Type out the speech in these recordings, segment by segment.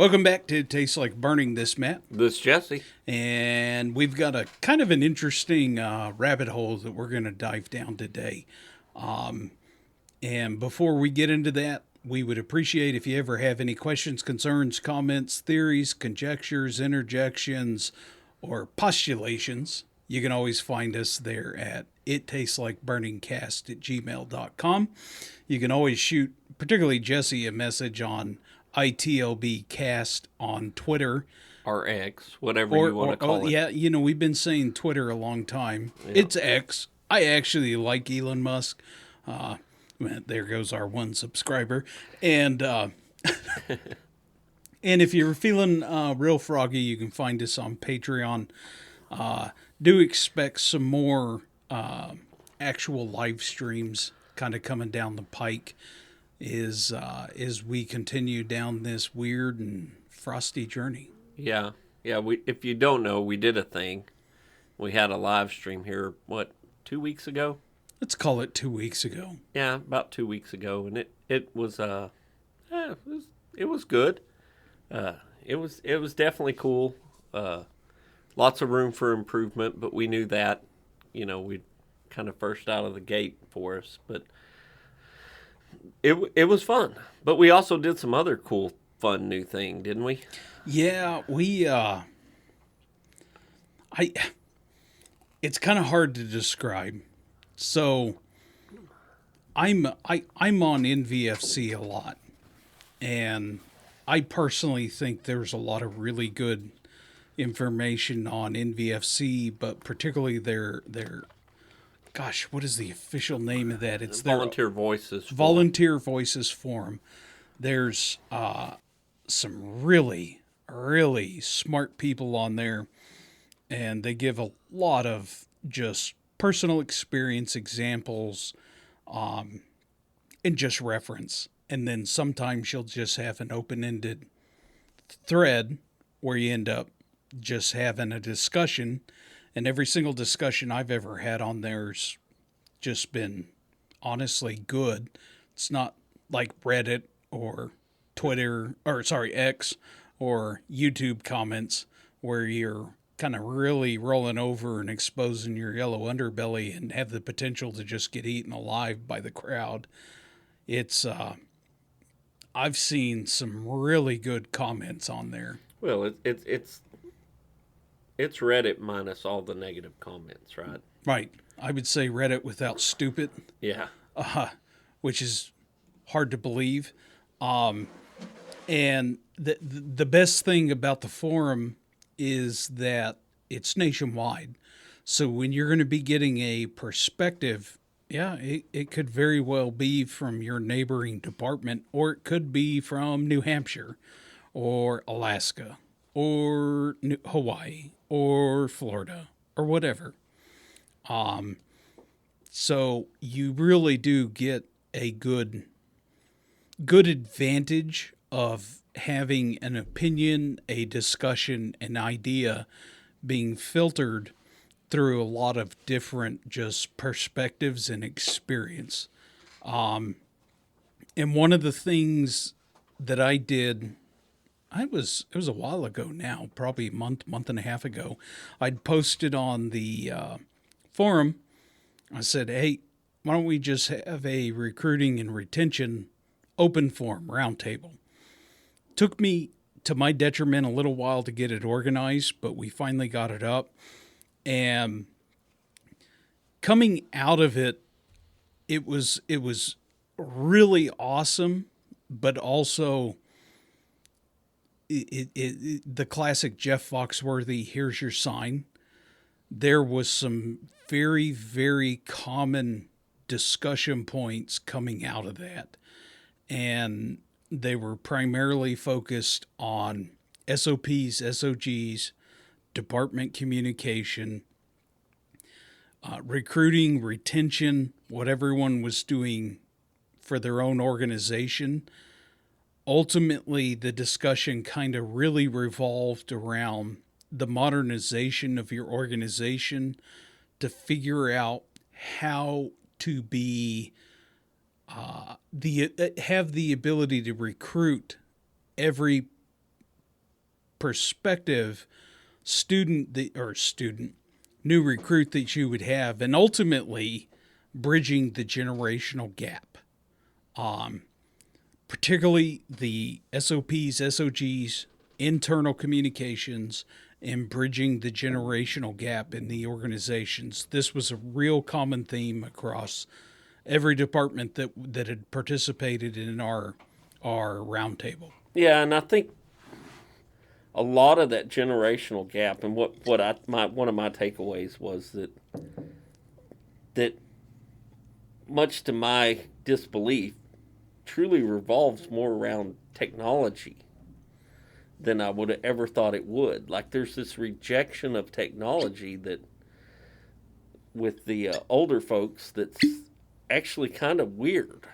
Welcome back to Tastes Like Burning, this Matt. This Jesse. And we've got a kind of an interesting rabbit hole that we're going to dive down today. And before we get into that, we would appreciate if you ever have any questions, concerns, comments, theories, conjectures, interjections, or postulations. You can always find us there at ittasteslikeburningcast@gmail.com. You can always shoot, particularly Jesse, a message on ITLBcast on Twitter. Or X, whatever you want to call it. Yeah, we've been saying Twitter a long time. Yeah. It's X. I actually like Elon Musk. There goes our one subscriber. And and if you're feeling real froggy, you can find us on Patreon. Do expect some more actual live streams kind of coming down the pike as we continue down this weird and frosty journey. Yeah. If you don't know, we did a thing. We had a live stream here, 2 weeks ago? Let's call it 2 weeks ago. Yeah, about 2 weeks ago, and it was good. It was definitely cool. Lots of room for improvement, but we knew that. We kind of first out of the gate for us, but it was fun. But we also did some other cool, fun new thing, didn't we? Yeah, it's kind of hard to describe. So I'm on NVFC a lot, and I personally think there's a lot of really good information on NVFC, but particularly their gosh, what is the official name of that? It's their Volunteer Voices Forum. Volunteer Voices Forum. There's some really, really smart people on there, and they give a lot of just personal experience examples, and just reference. And then sometimes you'll just have an open-ended thread where you end up just having a discussion. And every single discussion I've ever had on there's just been honestly good. It's not like Reddit or X or YouTube comments where you're kind of really rolling over and exposing your yellow underbelly and have the potential to just get eaten alive by the crowd. It's I've seen some really good comments on there. Well, it's Reddit minus all the negative comments, right? Right. I would say Reddit without stupid. Yeah. Which is hard to believe. And the best thing about the forum is that it's nationwide. So when you're going to be getting a perspective, yeah, it could very well be from your neighboring department, or it could be from New Hampshire or Alaska or Hawaii or Florida or whatever. So you really do get a good advantage of having an opinion, a discussion, an idea being filtered through a lot of different just perspectives and experience. And one of the things that I did, it was a while ago now, probably a month and a half ago, I'd posted on the forum. I said, hey, why don't we just have a recruiting and retention open forum roundtable? Took me, to my detriment, a little while to get it organized, but we finally got it up. And coming out of it, it was really awesome, but also the classic Jeff Foxworthy, here's your sign. There was some very, very common discussion points coming out of that. And they were primarily focused on SOPs, SOGs, department communication, recruiting, retention, what everyone was doing for their own organization. Ultimately, the discussion kind of really revolved around the modernization of your organization to figure out how to be have the ability to recruit every prospective new recruit that you would have, and ultimately bridging the generational gap. Particularly the SOPs, SOGs, internal communications, and bridging the generational gap in the organizations. This was a real common theme across every department that had participated in our roundtable. Yeah, and I think a lot of that generational gap, and one of my takeaways was that much to my disbelief, truly revolves more around technology than I would have ever thought it would. Like, there's this rejection of technology that with the older folks that's actually kind of weird.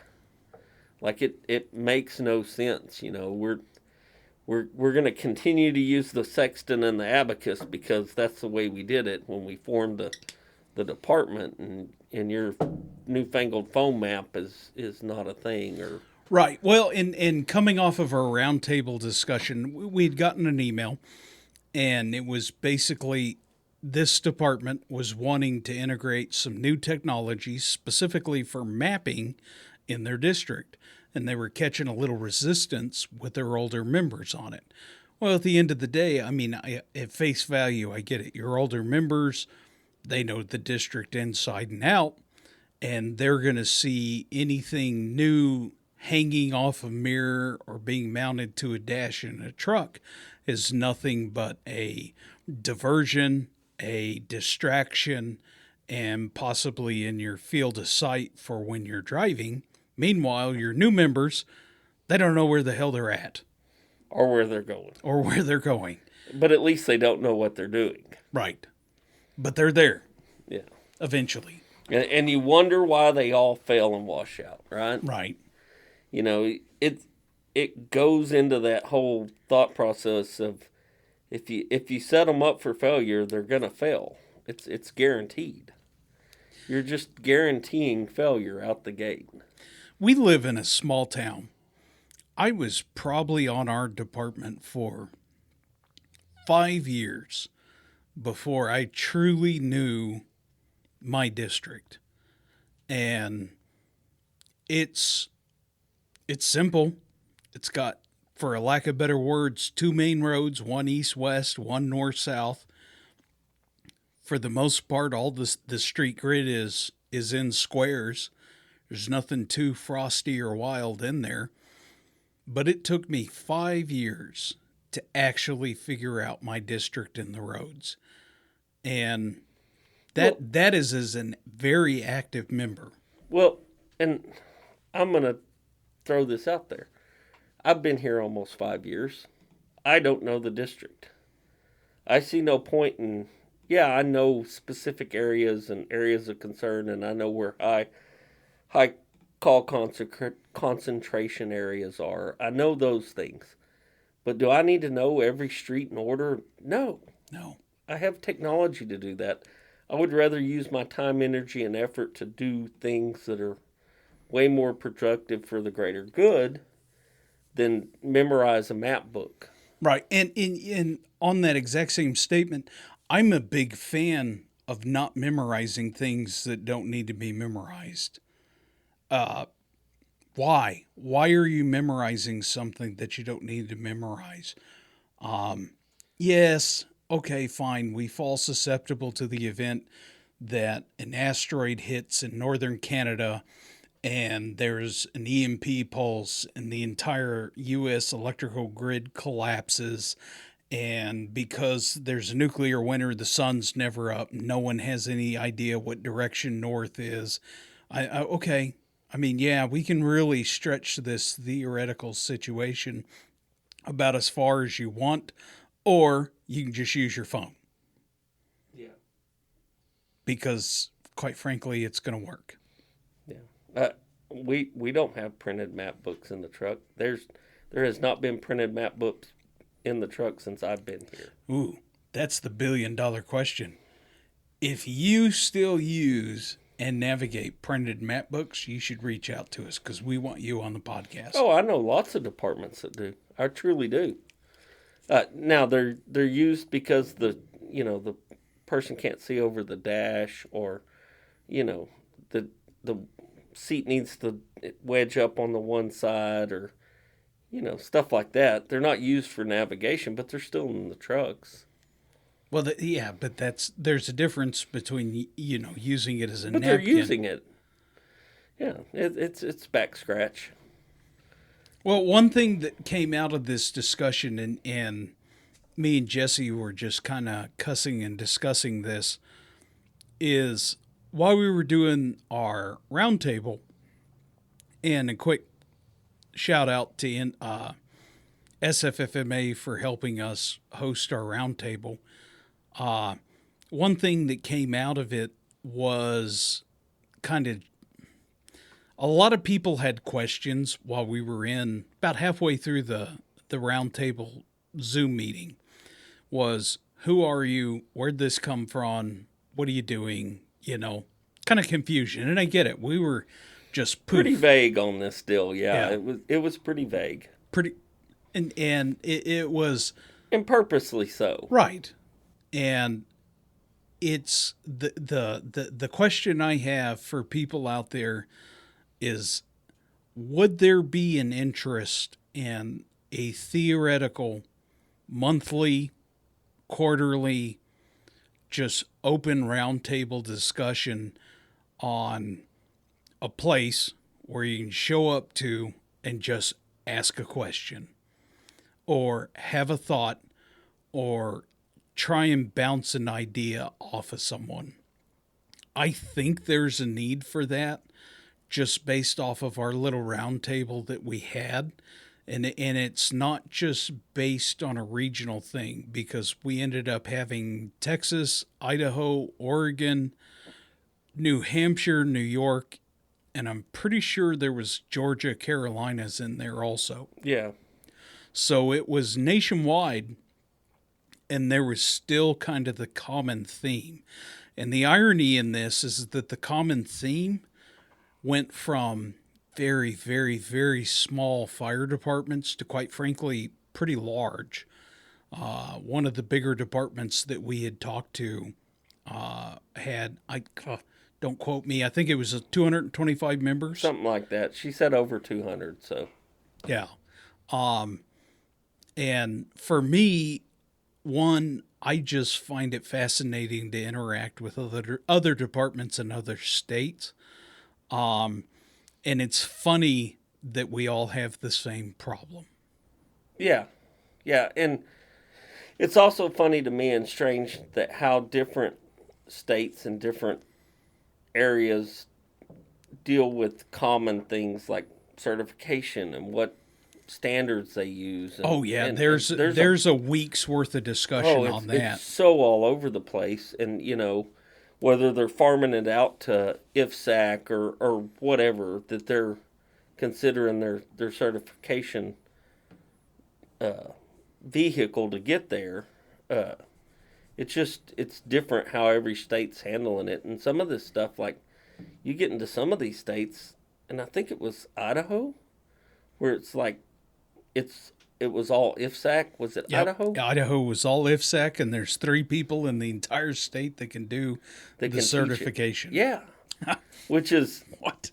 Like, it makes no sense. You know, we're going to continue to use the sextant and the abacus because that's the way we did it when we formed the department, and your newfangled phone map is not a thing. Or right. Well, in coming off of our roundtable discussion, we'd gotten an email, and it was basically this department was wanting to integrate some new technologies specifically for mapping in their district, and they were catching a little resistance with their older members on it. Well, at the end of the day, I mean, at face value, I get it. Your older members, they know the district inside and out, and they're going to see anything new hanging off a mirror or being mounted to a dash in a truck is nothing but a diversion, a distraction, and possibly in your field of sight for when you're driving. Meanwhile, your new members, they don't know where the hell they're at. Or where they're going. But at least they don't know what they're doing. Right. But they're there. Yeah. Eventually. And you wonder why they all fail and wash out, right? Right. You know, it goes into that whole thought process of if you set them up for failure, they're going to fail. It's guaranteed. You're just guaranteeing failure out the gate. We live in a small town. I was probably on our department for 5 years before I truly knew my district. And it's simple. It's got, for a lack of better words, 2 main roads, one east-west, one north-south. For the most part, all the street grid is in squares. There's nothing too frosty or wild in there. But it took me 5 years to actually figure out my district and the roads. And that is as a very active member. Well, and I'm going to throw this out there. I've been here almost 5 years. I don't know the district. I see no point in, I know specific areas and areas of concern, and I know where high call concentration areas are. I know those things. But do I need to know every street in order? No. I have technology to do that. I would rather use my time, energy, and effort to do things that are way more productive for the greater good than memorize a map book. Right. And on that exact same statement, I'm a big fan of not memorizing things that don't need to be memorized. Why? Why are you memorizing something that you don't need to memorize? Yes, okay, fine. We fall susceptible to the event that an asteroid hits in northern Canada and there's an EMP pulse and the entire U.S. electrical grid collapses. And because there's a nuclear winter, the sun's never up. No one has any idea what direction north is. Okay. I mean, yeah, we can really stretch this theoretical situation about as far as you want, or you can just use your phone. Yeah. Because, quite frankly, it's going to work. Yeah. We don't have printed map books in the truck. There has not been printed map books in the truck since I've been here. Ooh, that's the $1 billion question. If you still use and navigate printed map books, you should reach out to us because we want you on the podcast. Oh, I know lots of departments that do. I truly do. Now they're used because the person can't see over the dash, or the seat needs to wedge up on the one side, or stuff like that. They're not used for navigation, but they're still in the trucks. Well, yeah, but there's a difference between using it as a But napkin. they're using it. Yeah, it's back scratch. Well, one thing that came out of this discussion, and me and Jesse were just kind of cussing and discussing this, is while we were doing our roundtable, and a quick shout out to SFFMA for helping us host our roundtable. One thing that came out of it was kind of a lot of people had questions while we were in about halfway through the roundtable Zoom meeting. Was, who are you? Where'd this come from? What are you doing? Kind of confusion. And I get it. We were just pretty vague on this deal. Yeah. It was pretty vague. And it was, and purposely so. Right. And it's the question I have for people out there is, would there be an interest in a theoretical monthly, quarterly, just open roundtable discussion on a place where you can show up to and just ask a question, or have a thought, or try and bounce an idea off of someone? I think there's a need for that, just based off of our little roundtable that we had. And it's not just based on a regional thing, because we ended up having Texas, Idaho, Oregon, New Hampshire, New York, and I'm pretty sure there was Georgia, Carolinas in there also. Yeah. So it was nationwide, and there was still kind of the common theme. And the irony in this is that the common theme went from very, very, very small fire departments to, quite frankly, pretty large. One of the bigger departments that we had talked to don't quote me, I think it was 225 members. Something like that. She said over 200, so. Yeah. And for me, one, I just find it fascinating to interact with other departments in other states. And it's funny that we all have the same problem. Yeah. Yeah. And it's also funny to me and strange that how different states and different areas deal with common things like certification and what standards they use. And, there's a week's worth of discussion on that. It's so all over the place. And, whether they're farming it out to IFSAC or whatever, that they're considering their certification vehicle to get there. It's different how every state's handling it. And some of this stuff, like, you get into some of these states, and I think it was Idaho, where it's like, it was all IFSAC. Was it Idaho? Idaho was all IFSAC, and there's 3 people in the entire state that can do the certification. Yeah. Which is what?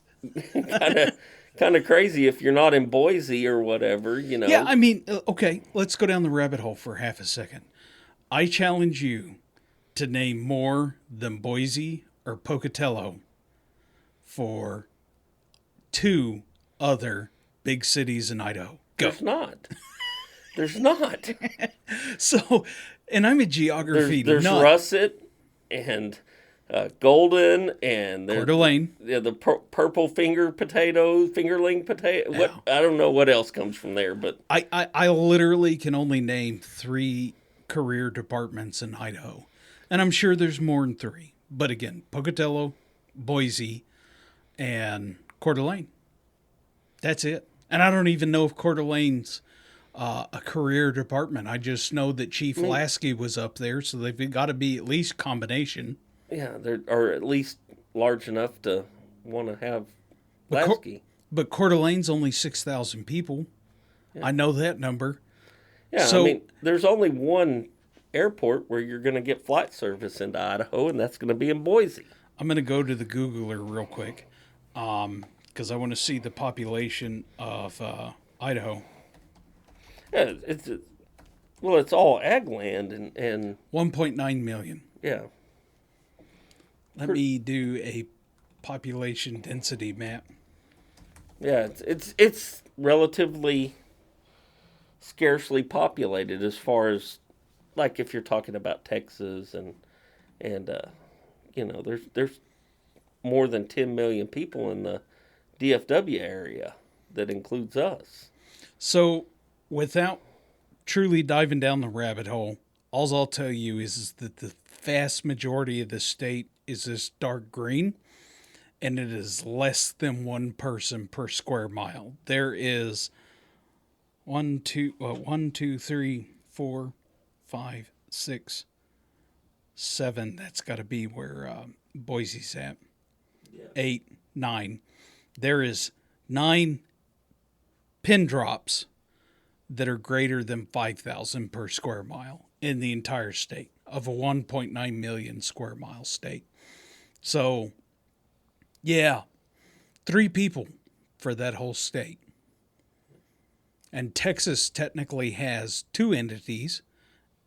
kind of crazy if you're not in Boise or whatever, Yeah, I mean, okay, let's go down the rabbit hole for half a second. I challenge you to name more than Boise or Pocatello for 2 other big cities in Idaho. Go. There's not. So, and I'm a geography there's nut. Russet and Golden and Coeur d'Alene. The purple fingerling potato. Yeah. What, I don't know what else comes from there, but I literally can only name 3 career departments in Idaho, and I'm sure there's more than 3. But again, Pocatello, Boise, and Coeur d'Alene. That's it. And I don't even know if Coeur d'Alene's a career department. I just know that Chief Lasky was up there, so they've got to be at least combination. Yeah, or at least large enough to want to have Lasky. But Coeur d'Alene's only 6,000 people. Yeah. I know that number. Yeah, So I mean, there's only one airport where you're going to get flight service into Idaho, and that's going to be in Boise. I'm going to go to the Googler real quick because I want to see the population of Idaho. Yeah, well, it's all ag land, and 1.9 million. yeah, Let me do a population density map. yeah, it's relatively scarcely populated as far as like if you're talking about Texas and there's more than 10 million people in the DFW area that includes us. So, without truly diving down the rabbit hole, all I'll tell you is that the vast majority of the state is this dark green, and it is less than one person per square mile. There is 1, 2, 3, 4, 5, 6, 7. That's got to be where Boise's at. Yeah. 8, 9. There is 9 pin drops that are greater than 5,000 per square mile in the entire state of a 1.9 million square mile state. So, yeah, 3 people for that whole state. And Texas technically has 2 entities,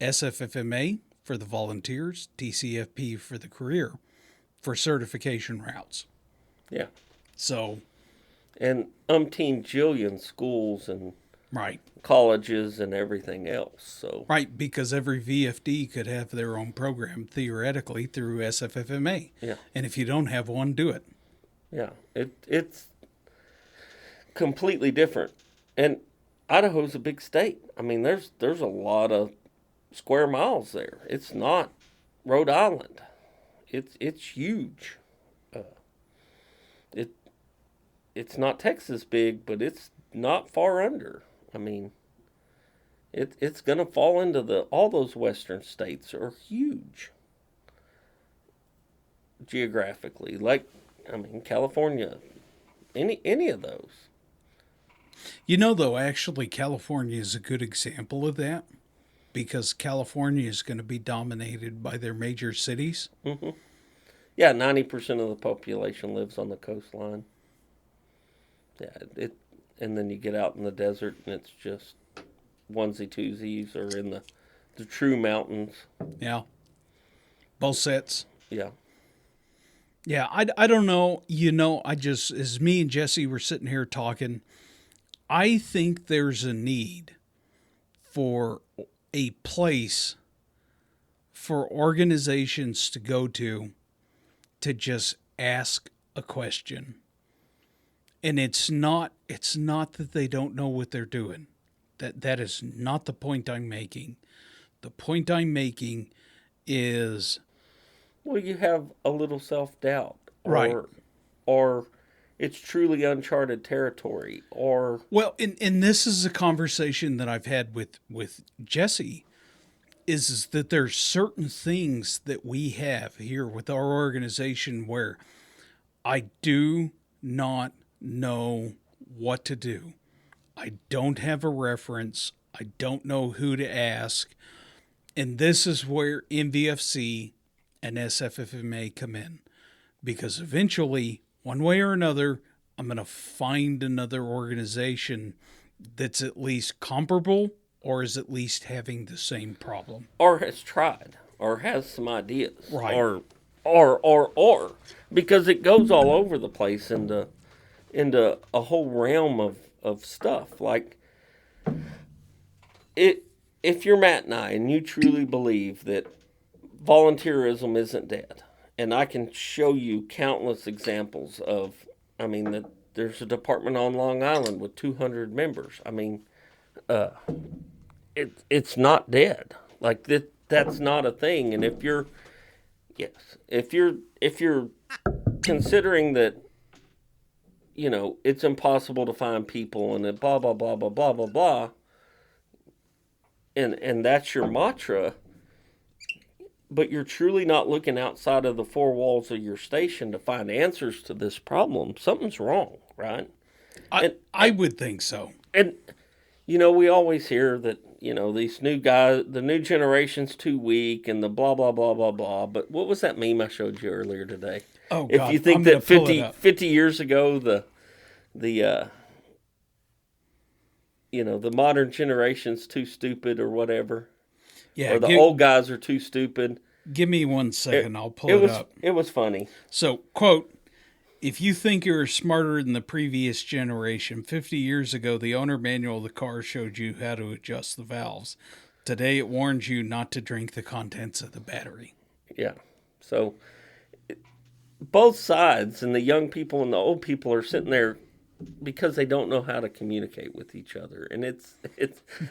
SFFMA for the volunteers, TCFP for the career, for certification routes. Yeah. So, and umpteen jillion schools and right. colleges and everything else. So Right, because every VFD could have their own program theoretically through SFFMA. Yeah. And if you don't have one, do it. Yeah, it's completely different. And Idaho's a big state. I mean, there's a lot of square miles there. It's not Rhode Island. It's huge. It's not Texas big, but it's not far under. I mean, it's going to fall into all those western states are huge geographically. Like, I mean, California, any of those. You know, though, actually, California is a good example of that because California is going to be dominated by their major cities. Mm-hmm. Yeah, 90% of the population lives on the coastline. Yeah, and then you get out in the desert and it's just onesie-twosies or in the true mountains. Yeah. Both sets. Yeah. Yeah, I don't know. You know, as me and Jesse were sitting here talking, I think there's a need for a place for organizations to go to just ask a question. And it's not that they don't know what they're doing. That is not the point I'm making. The point I'm making is, well, you have a little self-doubt, right, or it's truly uncharted territory, or well, and this is a conversation that I've had with Jesse, is that there's certain things that we have here with our organization where I do not know what to do. I don't have a reference. I don't know who to ask. And this is where NVFC and SFFMA come in. Because eventually, one way or another, I'm going to find another organization that's at least comparable or is at least having the same problem. Or has tried, or has some ideas. Right. Or. Because it goes all over the place into a whole realm of stuff. Like, if you're Matt and I, and you truly believe that volunteerism isn't dead, and I can show you countless examples of, I mean, that there's a department on Long Island with 200 members. I mean, it's not dead. Like, that's not a thing. And if you're considering that, you know, it's impossible to find people and that blah, blah, blah, blah, blah, blah, blah, and that's your mantra, but you're truly not looking outside of the 4 walls of your station to find answers to this problem, something's wrong, right? I would think so. And, you know, we always hear that, these new guys, the new generation's too weak, and the blah blah blah blah blah. But what was that meme I showed you earlier today? Oh If God, you think I'm that gonna pull it up. 50 years ago the the modern generation's too stupid or whatever, Yeah, or the old guys are too stupid. give me 1 second. I'll pull it up. It was funny. So, quote, if you think you're smarter than the previous generation, 50 years ago, the owner manual of the car showed you how to adjust the valves. Today, it warns you not to drink the contents of the battery. Yeah. So both sides, and the young people and the old people, are sitting there because they don't know how to communicate with each other. And it's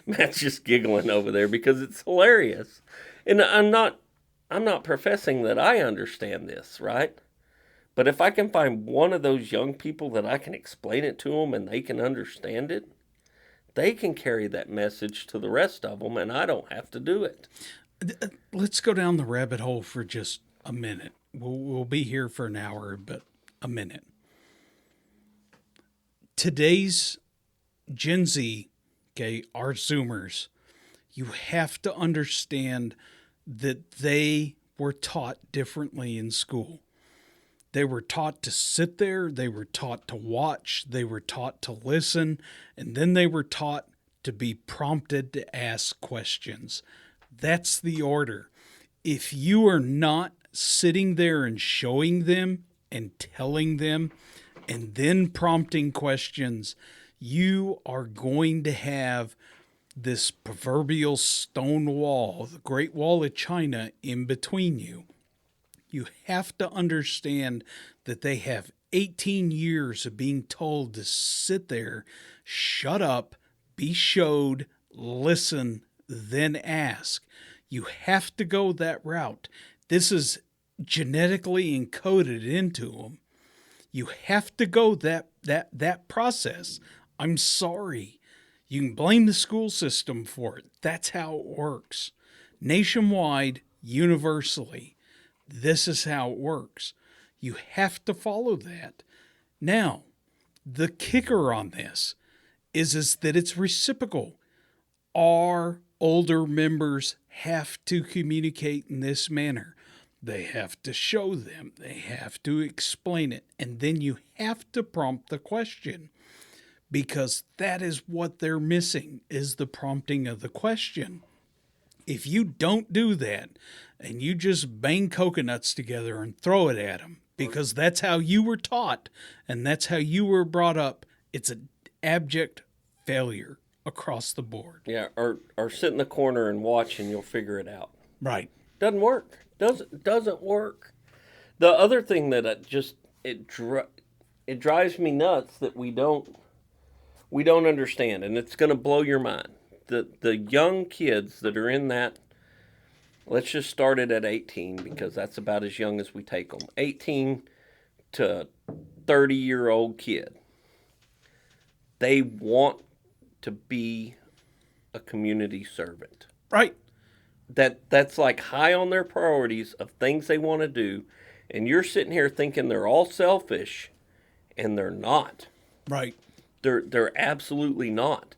Matt's just giggling over there because it's hilarious. And I'm not professing that I understand this, right? But if I can find one of those young people that I can explain it to them and they can understand it, they can carry that message to the rest of them, and I don't have to do it. Let's go down the rabbit hole for just a minute. We'll be here for an hour, but a minute. Today's Gen Z, okay, our Zoomers, you have to understand that they were taught differently in school. They were taught to sit there, they were taught to watch, they were taught to listen, and then they were taught to be prompted to ask questions. That's the order. If you are not sitting there and showing them and telling them and then prompting questions, you are going to have this proverbial stone wall, the Great Wall of China, in between you. You have to understand that they have 18 years of being told to sit there, shut up, be showed, listen, then ask. You have to go that route. This is genetically encoded into them. You have to go that process. I'm sorry. You can blame the school system for it. That's how it works. Nationwide, universally, this is how it works. You have to follow that. Now, the kicker on this is that it's reciprocal. Our older members have to communicate in this manner. They have to show them. They have to explain it. And then you have to prompt the question, because that is what they're missing, is the prompting of the question. If you don't do that and you just bang coconuts together and throw it at them because that's how you were taught and that's how you were brought up, it's an abject failure across the board. Yeah, or sit in the corner and watch and you'll figure it out. Right. Doesn't work. Doesn't work. The other thing that it drives me nuts that we don't understand, and it's going to blow your mind. The young kids that are in that, let's just start it at 18 because that's about as young as we take them. 18 to 30-year-old kid. They want to be a community servant. Right. That's like high on their priorities of things they want to do, and you're sitting here thinking they're all selfish, and they're not. Right. They're absolutely not.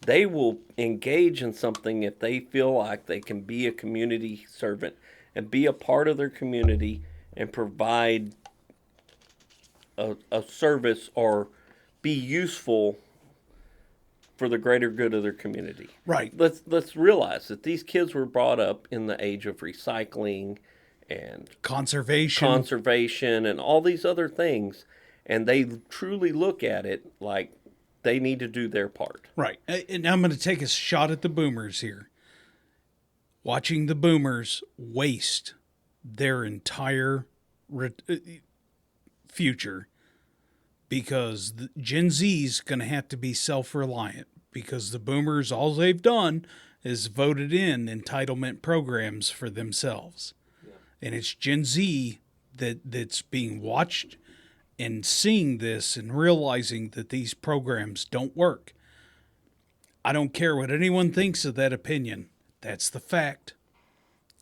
They will engage in something if they feel like they can be a community servant and be a part of their community and provide a service or be useful for the greater good of their community. Right. Let's realize that these kids were brought up in the age of recycling and conservation and all these other things, and they truly look at it like they need to do their part. Right. And I'm going to take a shot at the boomers here. Watching the boomers waste their entire future because the Gen Z's going to have to be self-reliant because the boomers, all they've done is voted in entitlement programs for themselves. Yeah. And it's Gen Z that's being watched and seeing this and realizing that these programs don't work. I don't care what anyone thinks of that opinion. That's the fact.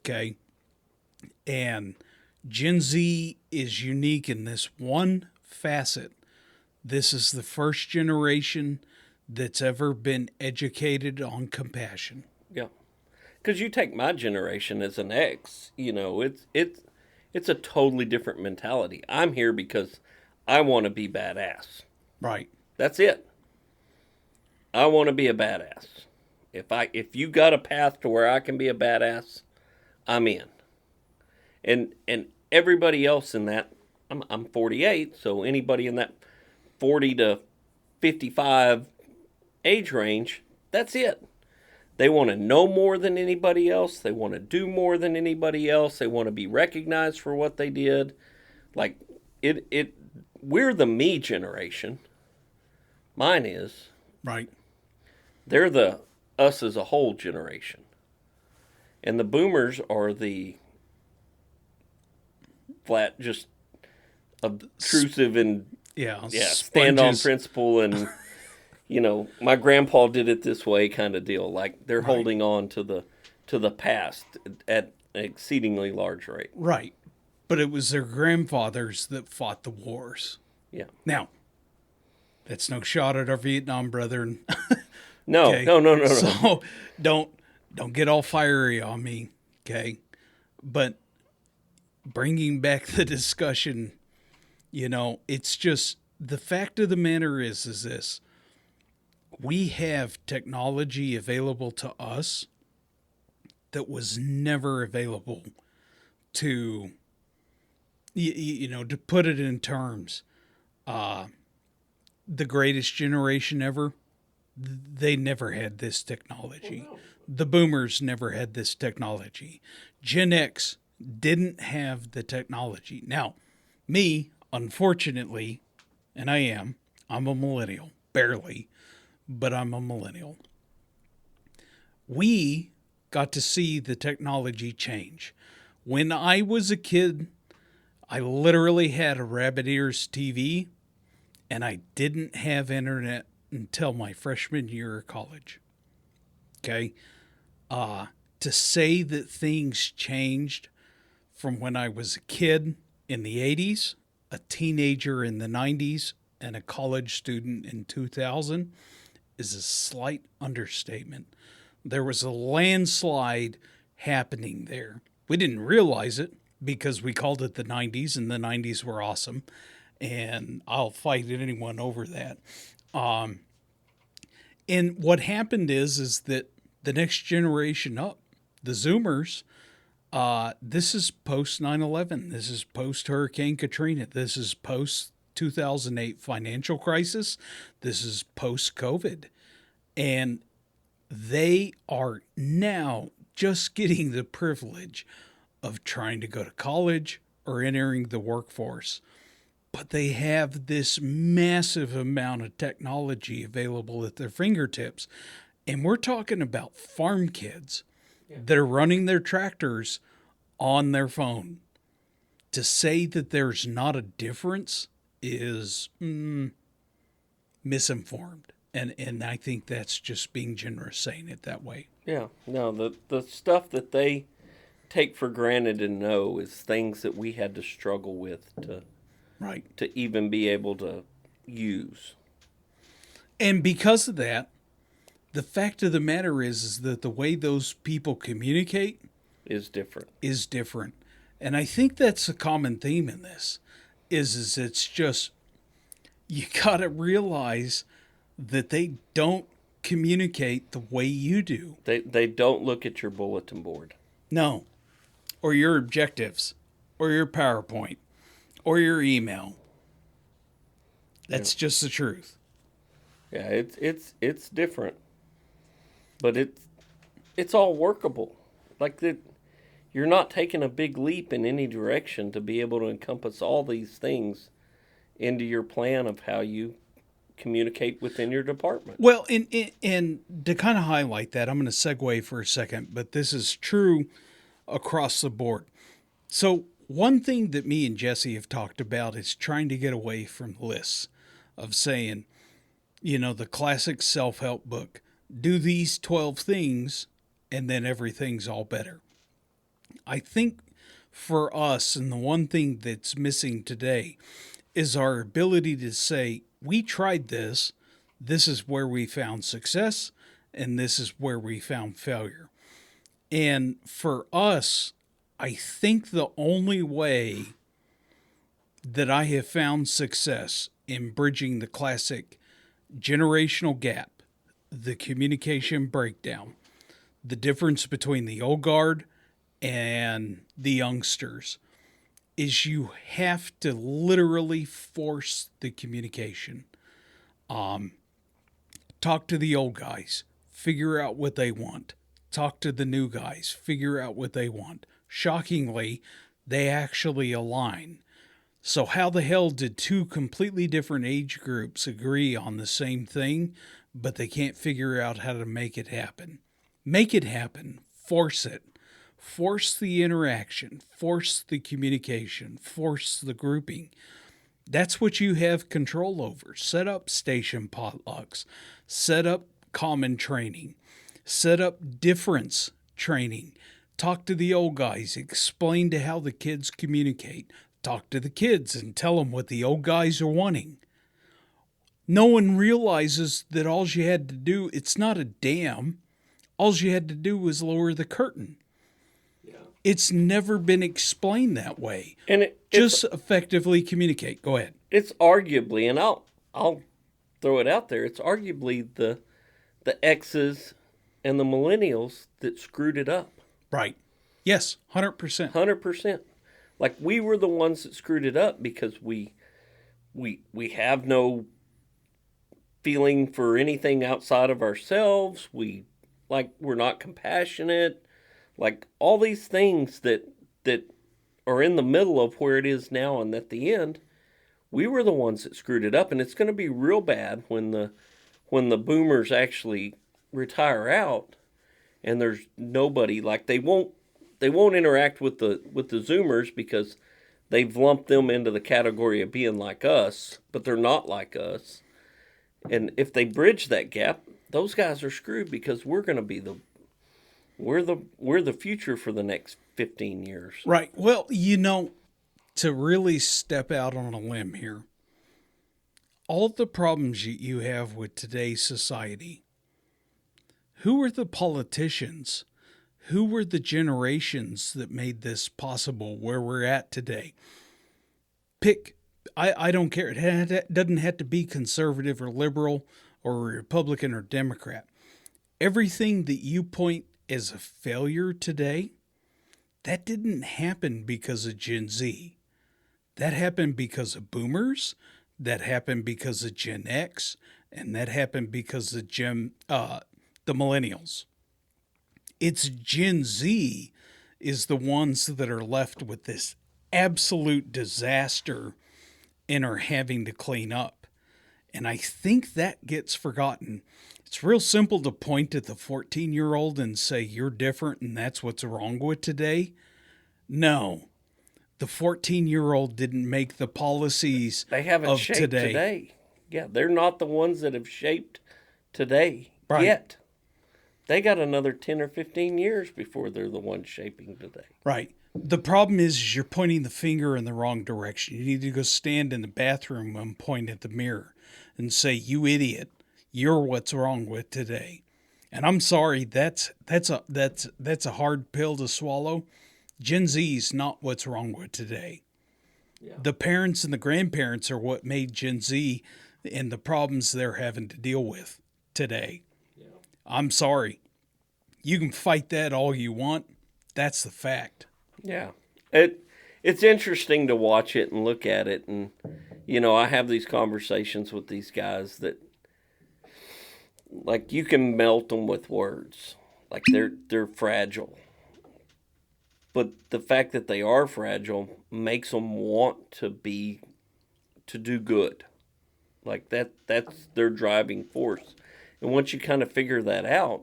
Okay? And Gen Z is unique in this one facet. This is the first generation that's ever been educated on compassion. Yeah. Because you take my generation as an X, it's a totally different mentality. I'm here because I want to be badass. Right. That's it. I want to be a badass. If you got a path to where I can be a badass, I'm in. And everybody else in that, I'm 48, so anybody in that 40 to 55 age range, that's it. They want to know more than anybody else. They want to do more than anybody else. They want to be recognized for what they did. Like we're the me generation. Mine is. Right. They're the us as a whole generation. And the boomers are the flat, just obtrusive and stand on principle and my grandpa did it this way kind of deal. Like they're holding on to the past at an exceedingly large rate. Right. But it was their grandfathers that fought the wars. Yeah. Now, that's no shot at our Vietnam brethren. No, okay? no. So don't get all fiery on me, okay? But bringing back the discussion, it's just the fact of the matter is this. We have technology available to us that was never available to, to put it in terms, the greatest generation ever, they never had this technology. Oh, no. The boomers never had this technology. Gen X didn't have the technology. Now, me, unfortunately, and I'm a millennial, barely, but I'm a millennial. We got to see the technology change. When I was a kid, I literally had a rabbit ears TV, and I didn't have internet until my freshman year of college. Okay? To say that things changed from when I was a kid in the 80s, a teenager in the 90s, and a college student in 2000 is a slight understatement. There was a landslide happening there. We didn't realize it because we called it the 90s, and the 90s were awesome. And I'll fight anyone over that. And what happened is that the next generation up, the Zoomers, this is post 9/11. This is post Hurricane Katrina. This is post 2008 financial crisis. This is post COVID. And they are now just getting the privilege of trying to go to college or entering the workforce. But they have this massive amount of technology available at their fingertips. And we're talking about farm kids that are running their tractors on their phone. To say that there's not a difference is misinformed. And I think that's just being generous saying it that way. Yeah. No, the stuff that they take for granted and know is things that we had to struggle with to even be able to use. And because of that, the fact of the matter is that the way those people communicate is different. And I think that's a common theme in this is it's just, you got to realize that they don't communicate the way you do. They don't look at your bulletin board. No. Or your objectives, or your PowerPoint, or your email. That's just the truth. Yeah, it's different. But it's all workable. Like you're not taking a big leap in any direction to be able to encompass all these things into your plan of how you communicate within your department. Well, and to kind of highlight that, I'm going to segue for a second, but this is true across the board. So one thing that me and Jesse have talked about is trying to get away from lists of saying, the classic self-help book, do these 12 things and then everything's all better. I think for us, and the one thing that's missing today is our ability to say, we tried this is where we found success, and this is where we found failure. And for us, I think the only way that I have found success in bridging the classic generational gap, the communication breakdown, the difference between the old guard and the youngsters, is you have to literally force the communication. Talk to the old guys, figure out what they want. Talk to the new guys, figure out what they want. Shockingly, they actually align. So how the hell did two completely different age groups agree on the same thing, but they can't figure out how to make it happen? Make it happen. Force it. Force the interaction. Force the communication. Force the grouping. That's what you have control over. Set up station potlucks. Set up common training. Set up difference training. Talk to the old guys. Explain to how the kids communicate. Talk to the kids and tell them what the old guys are wanting. No one realizes that all you had to do, it's not a dam. All you had to do was lower the curtain. Yeah. It's never been explained that way. And just effectively communicate. Go ahead. It's arguably, and I'll throw it out there, it's arguably the X's and the millennials that screwed it up. Right. Yes, 100%. 100%. Like, we were the ones that screwed it up because we have no feeling for anything outside of ourselves. We're not compassionate. Like, all these things that are in the middle of where it is now and at the end, we were the ones that screwed it up. And it's going to be real bad when the boomers actually retire out and there's nobody, like, they won't interact with the Zoomers because they've lumped them into the category of being like us, but they're not like us. And if they bridge that gap, those guys are screwed because we're going to be we're the future for the next 15 years. Right. Well, to really step out on a limb here, all the problems you have with today's society, who are the politicians? Who were the generations that made this possible where we're at today? Pick, I don't care. It doesn't have to be conservative or liberal or Republican or Democrat. Everything that you point as a failure today, that didn't happen because of Gen Z. That happened because of boomers. That happened because of Gen X. And that happened because of the millennials. It's Gen Z is the ones that are left with this absolute disaster and are having to clean up. And I think that gets forgotten. It's real simple to point at the 14-year-old and say, you're different and that's what's wrong with today. No, the 14-year-old didn't make the policies they haven't of shaped today. Yeah, they're not the ones that have shaped today Right. yet. They got another 10 or 15 years before they're the ones shaping today. Right. The problem is you're pointing the finger in the wrong direction. You need to go stand in the bathroom and point at the mirror and say, you idiot, you're what's wrong with today. And I'm sorry, that's a hard pill to swallow. Gen Z's not what's wrong with today. Yeah. The parents and the grandparents are what made Gen Z and the problems they're having to deal with today. I'm sorry. You can fight that all you want. That's the fact. Yeah. It's interesting to watch it and look at it. And, I have these conversations with these guys that, like, you can melt them with words. Like, they're fragile. But the fact that they are fragile makes them want to do good. Like, that's their driving force. And once you kind of figure that out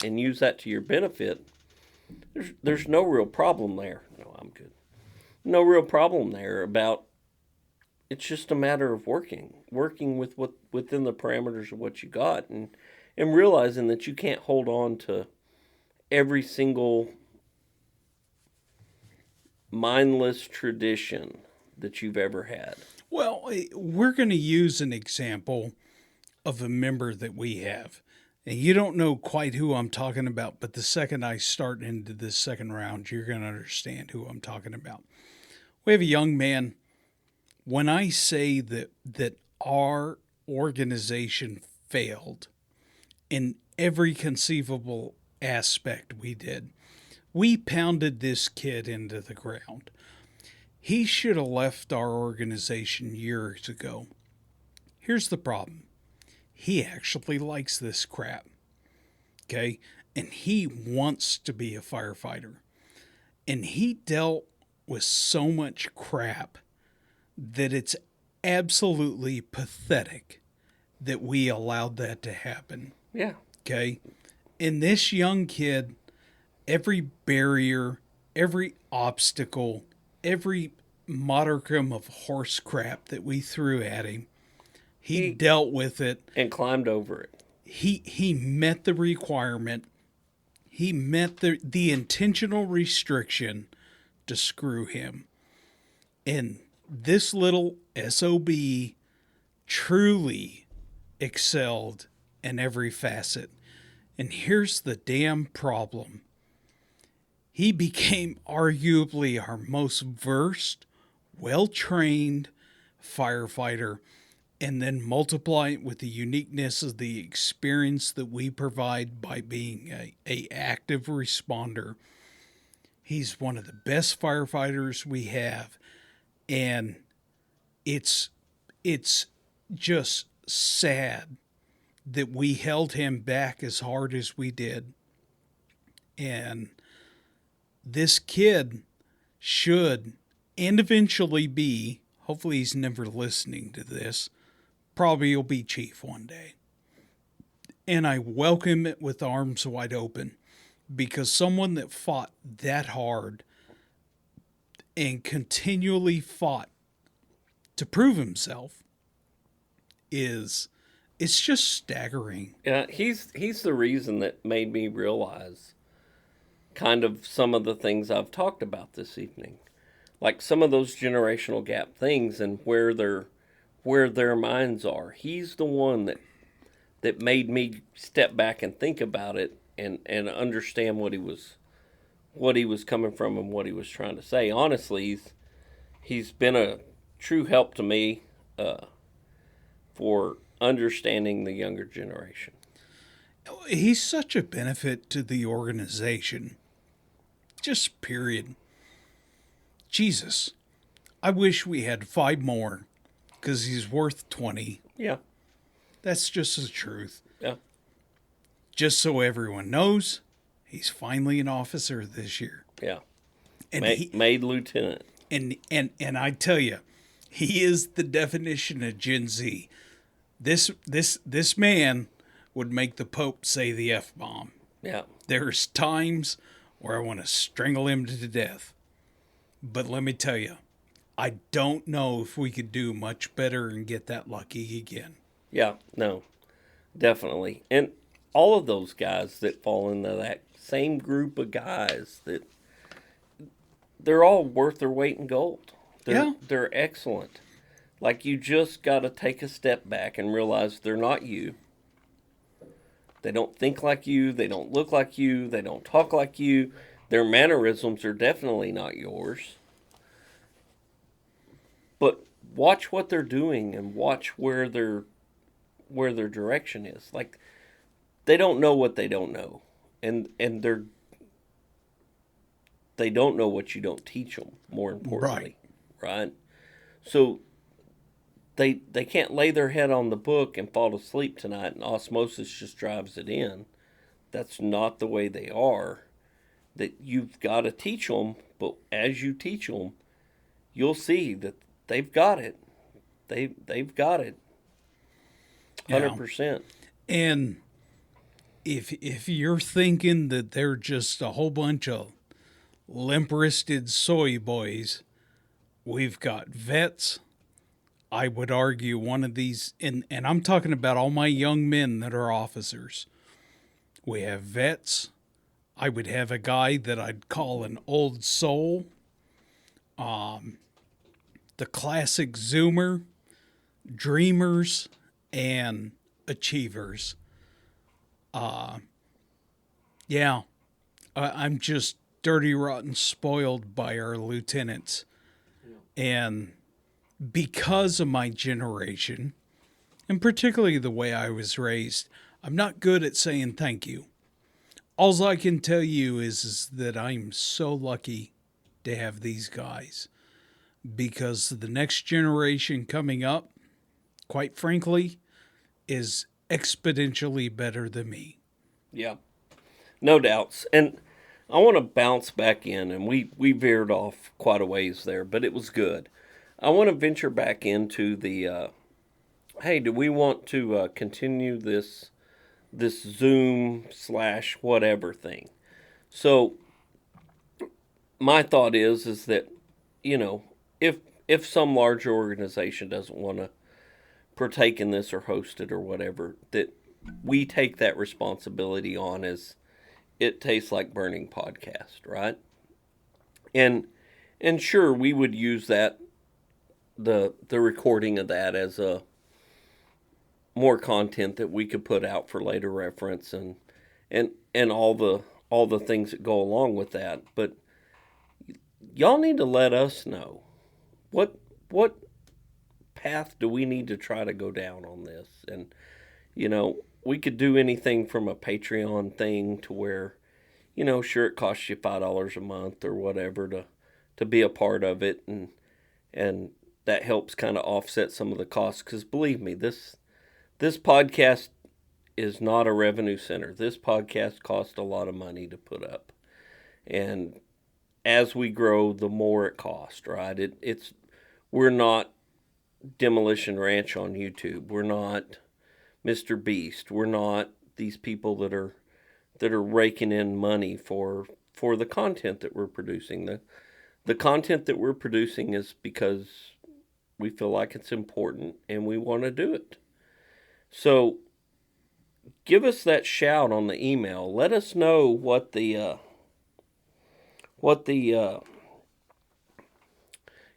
and use that to your benefit, there's no real problem there. No, I'm good. No real problem there about, it's just a matter of working with what within the parameters of what you got and realizing that you can't hold on to every single mindless tradition that you've ever had. Well, we're going to use an example of a member that we have. And you don't know quite who I'm talking about, but the second I start into this second round, you're going to understand who I'm talking about. We have a young man. When I say that our organization failed in every conceivable aspect we did, we pounded this kid into the ground. He should have left our organization years ago. Here's the problem. He actually likes this crap. Okay? And he wants to be a firefighter. And he dealt with so much crap that it's absolutely pathetic that we allowed that to happen. Yeah. Okay? And this young kid, every barrier, every obstacle, every modicum of horse crap that we threw at him, he dealt with it and climbed over it. He met the requirement. He met the intentional restriction to screw him. And this little SOB truly excelled in every facet. And here's the damn problem. He became arguably our most versed, well-trained firefighter, and then multiply it with the uniqueness of the experience that we provide by being a active responder. He's one of the best firefighters we have, and it's just sad that we held him back as hard as we did. And this kid should and eventually be, hopefully he's never listening to this, probably he'll be chief one day. And I welcome it with arms wide open, because someone that fought that hard and continually fought to prove himself it's just staggering. Yeah, he's the reason that made me realize kind of some of the things I've talked about this evening. Like some of those generational gap things and where their minds are. He's the one that made me step back and think about it and understand what he was coming from and what he was trying to say. Honestly, he's been a true help to me for understanding the younger generation. He's such a benefit to the organization. Just period. Jesus, I wish we had 5 more, because he's worth 20. Yeah. That's just the truth. Yeah. Just so everyone knows, he's finally an officer this year. Yeah. And made lieutenant. And I tell you, he is the definition of Gen Z. This man would make the Pope say the F-bomb. Yeah. There's times where I want to strangle him to death. But let me tell you, I don't know if we could do much better and get that lucky again. Yeah, no, definitely. And all of those guys that fall into that same group of guys, that they're all worth their weight in gold. They're excellent. Like, you just got to take a step back and realize they're not you. They don't think like you. They don't look like you. They don't talk like you. Their mannerisms are definitely not yours. But watch what they're doing and watch where their direction is. Like, they don't know what they don't know. And they don't know what you don't teach them, more importantly. Right? So they can't lay their head on the book and fall asleep tonight and osmosis just drives it in. That's not the way they are. That you've got to teach them, but as you teach them, you'll see that they've got it. They've got it. 100%. And if you're thinking that they're just a whole bunch of limp-wristed soy boys, we've got vets. I would argue one of these, and I'm talking about all my young men that are officers. We have vets. I would have a guy that I'd call an old soul. The classic Zoomer, dreamers, and achievers. Yeah, I'm just dirty, rotten, spoiled by our lieutenants. And because of my generation, and particularly the way I was raised, I'm not good at saying thank you. All I can tell you is that I'm so lucky to have these guys because the next generation coming up, quite frankly, is exponentially better than me. Yeah, no doubts. And I want to bounce back in, and we veered off quite a ways there, but it was good. I want to venture back into the hey, do we want to continue this Zoom / whatever thing? So my thought is that, you know, if some larger organization doesn't want to partake in this or host it or whatever, that we take that responsibility on as It Tastes Like Burning podcast, right? And sure, we would use that the recording of that as a more content that we could put out for later reference and all the things that go along with that. But y'all need to let us know what path do we need to try to go down on this. And you know, we could do anything from a Patreon thing to where, you know, sure, it costs you $5 a month or whatever to be a part of it, and that helps kind of offset some of the costs. Because believe me, this podcast is not a revenue center. This podcast costs a lot of money to put up, and as we grow, the more it costs. Right? We're not Demolition Ranch on YouTube. We're not Mr. Beast. We're not these people that are raking in money for the content that we're producing. The content that we're producing is because we feel like it's important and we want to do it. So give us that shout on the email. Let us know what the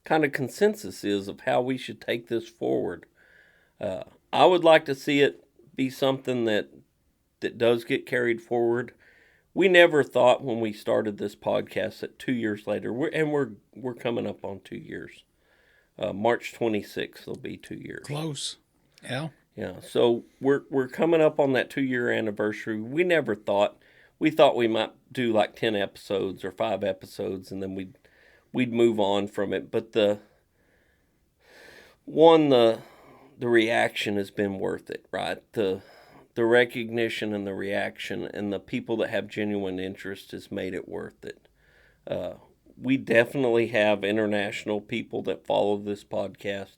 kind of consensus is of how we should take this forward. I would like to see it be something that does get carried forward. We never thought when we started this podcast that 2 years later, we're coming up on 2 years. March 26th will be 2 years. Close. Yeah. Yeah. So we're coming up on that 2-year anniversary. We never thought. We thought we might do like 10 episodes or 5 episodes, and then we'd move on from it. But the reaction has been worth it, right? The recognition and the reaction and the people that have genuine interest has made it worth it. We definitely have international people that follow this podcast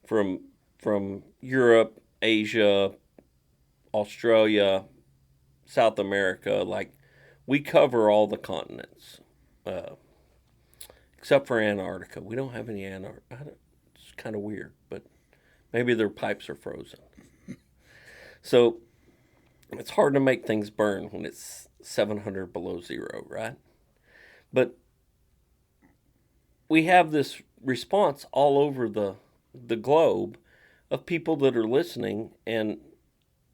from Europe, Asia, Australia, South America. Like, we cover all the continents, except for Antarctica. We don't have any Antarctica. It's kind of weird, but maybe their pipes are frozen. So it's hard to make things burn when it's 700 below zero, right? But we have this response all over the globe of people that are listening, and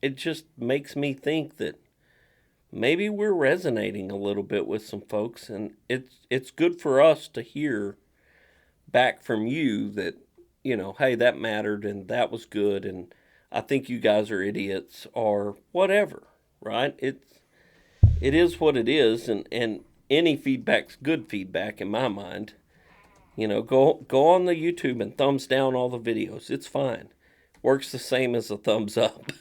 it just makes me think that maybe we're resonating a little bit with some folks, and it's good for us to hear back from you that, you know, hey, that mattered and that was good, and I think you guys are idiots or whatever, right? It is what it is, and any feedback's good feedback in my mind. You know, go on the YouTube and thumbs down all the videos. It's fine. Works the same as a thumbs up.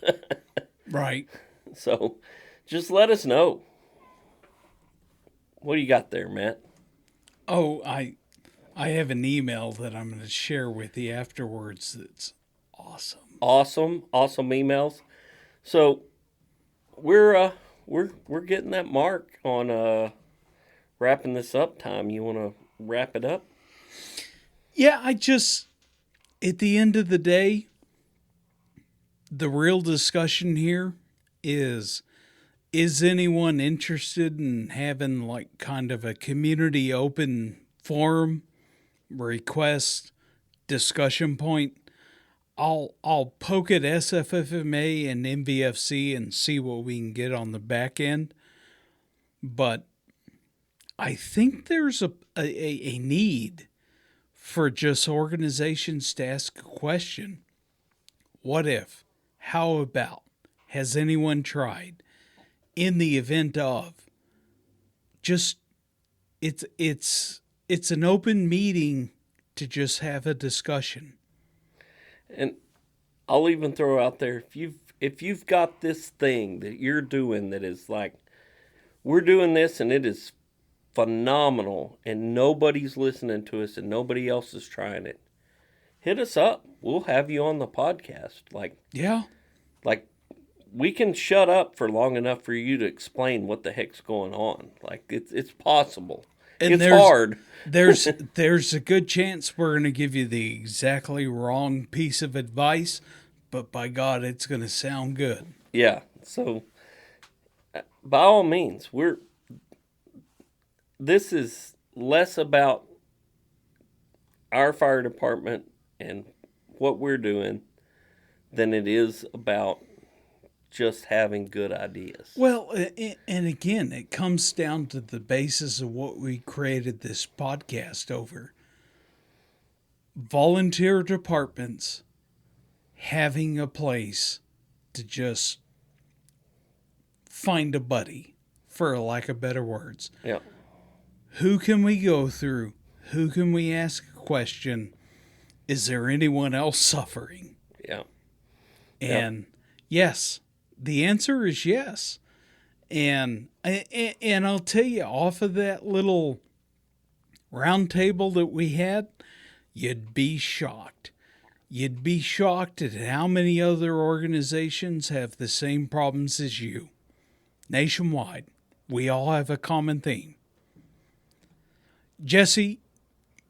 Right. So just let us know. What do you got there, Matt? Oh, I have an email that I'm going to share with you afterwards that's awesome. Awesome emails. So we're getting that mark on wrapping this up time. You want to wrap it up? Yeah, at the end of the day, the real discussion here is anyone interested in having like kind of a community open forum, request, discussion point? I'll poke at SFFMA and NVFC and see what we can get on the back end. But I think there's a need for just organizations to ask a question. What if? How about? Has anyone tried? In the event of, just it's an open meeting to just have a discussion. And I'll even throw out there, if you've got this thing that you're doing that is like, we're doing this and it is phenomenal and nobody's listening to us and nobody else is trying it, hit us up. We'll have you on the podcast. Yeah. Like, we can shut up for long enough for you to explain what the heck's going on. Like, it's possible. And it's hard. There's a good chance we're going to give you the exactly wrong piece of advice, but by God, it's going to sound good. Yeah. So, by all means, this is less about our fire department and what we're doing than it is about just having good ideas. Well, and again, it comes down to the basis of what we created this podcast over. Volunteer departments having a place to just find a buddy, for lack of better words. Yeah. Who can we go through? Who can we ask a question? Is there anyone else suffering? Yeah. And yes, the answer is yes. And I'll tell you, off of that little round table that we had, you'd be shocked. You'd be shocked at how many other organizations have the same problems as you. Nationwide, we all have a common theme. Jesse,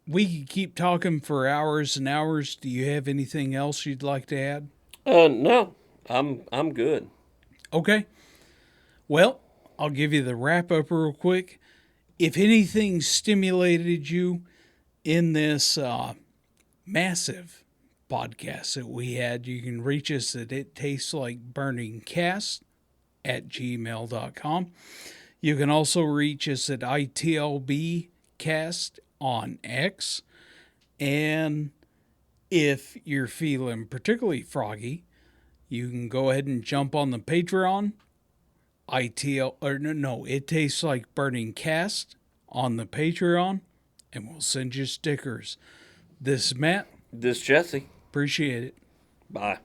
we could keep talking for hours and hours. Do you have anything else you'd like to add? No, I'm good. Okay. Well, I'll give you the wrap up real quick. If anything stimulated you in this massive podcast that we had, you can reach us at ittasteslikeburningcast at gmail.com. You can also reach us at ITLBcast on X. And if you're feeling particularly froggy, you can go ahead and jump on the Patreon. It Tastes Like Burning Cast on the Patreon, and we'll send you stickers. This is Matt. This is Jesse. Appreciate it. Bye.